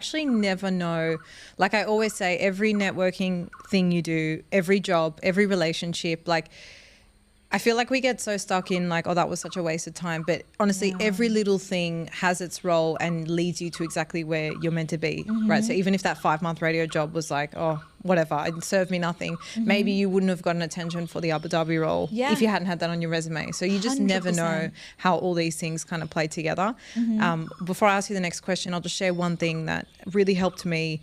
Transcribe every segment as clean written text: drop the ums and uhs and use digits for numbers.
actually never know. Like I always say, every networking thing you do, every job, every relationship, like I feel like we get so stuck in like, oh, that was such a waste of time. But honestly, every little thing has its role and leads you to exactly where you're meant to be, right? So even if that 5-month radio job was like, oh, whatever, it served me nothing, maybe you wouldn't have gotten attention for the Abu Dhabi role if you hadn't had that on your resume. So you just never know how all these things kind of play together. Before I ask you the next question, I'll just share one thing that really helped me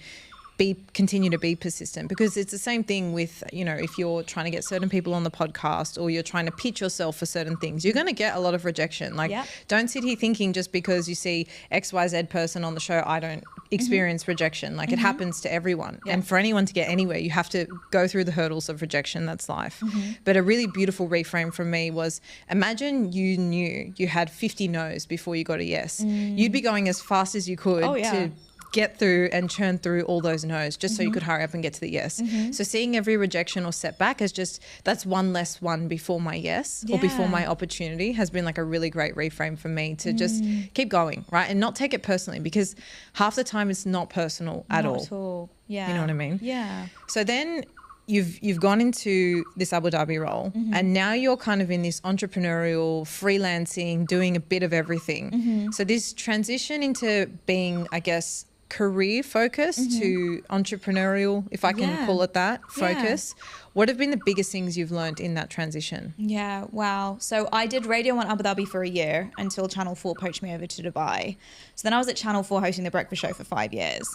continue to be persistent, because it's the same thing with, you know, if you're trying to get certain people on the podcast or you're trying to pitch yourself for certain things, you're going to get a lot of rejection. Like don't sit here thinking just because you see XYZ person on the show, I don't experience rejection. Like it happens to everyone. And for anyone to get anywhere, you have to go through the hurdles of rejection. That's life. But a really beautiful reframe from me was, imagine you knew you had 50 no's before you got a yes. You'd be going as fast as you could to get through and churn through all those no's just so you could hurry up and get to the yes. So seeing every rejection or setback as just, that's one less one before my yes or before my opportunity, has been like a really great reframe for me to just keep going, right? And not take it personally, because half the time it's not personal at all. Yeah. You know what I mean? Yeah. So then you've gone into this Abu Dhabi role and now you're kind of in this entrepreneurial, freelancing, doing a bit of everything. So this transition into being, I guess, career focused to entrepreneurial, if I can call it that, focus. What have been the biggest things you've learned in that transition? Yeah, wow. So I did radio on Abu Dhabi for a year until Channel 4 poached me over to Dubai. So then I was at Channel 4 hosting the breakfast show for 5 years.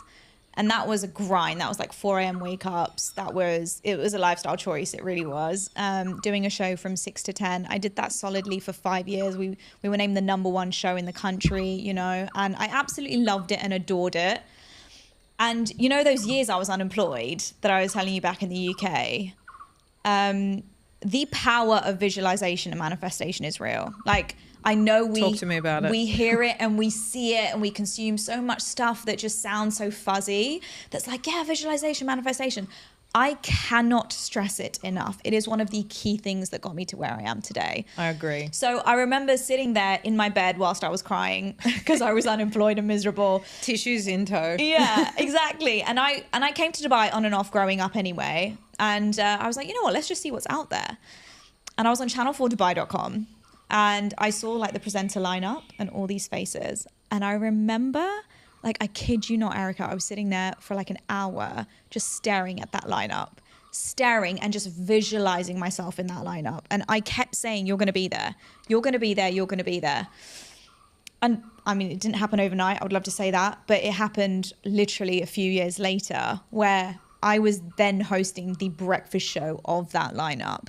And that was a grind. That was like 4 a.m. wake ups. It was a lifestyle choice. It really was. Doing a show from 6 to 10. I did that solidly for 5 years. We were named the #1 show in the country, you know, and I absolutely loved it and adored it. And you know, those years I was unemployed that I was telling you back in the UK, the power of visualization and manifestation is real. Like, I know Talk to me about it. We hear it and we see it and we consume so much stuff that just sounds so fuzzy. That's like, yeah, visualization, manifestation. I cannot stress it enough. It is one of the key things that got me to where I am today. I agree. So I remember sitting there in my bed whilst I was crying because I was unemployed and miserable. Tissues in tow. Yeah, exactly. And I came to Dubai on and off growing up anyway. And I was like, you know what, let's just see what's out there. And I was on channel4dubai.com. And I saw like the presenter lineup and all these faces. And I remember, like, I kid you not, Erica, I was sitting there for like an hour just staring at that lineup, staring and just visualizing myself in that lineup. And I kept saying, you're going to be there. You're going to be there. You're going to be there. And I mean, it didn't happen overnight. I would love to say that. But it happened literally a few years later, where I was then hosting the breakfast show of that lineup.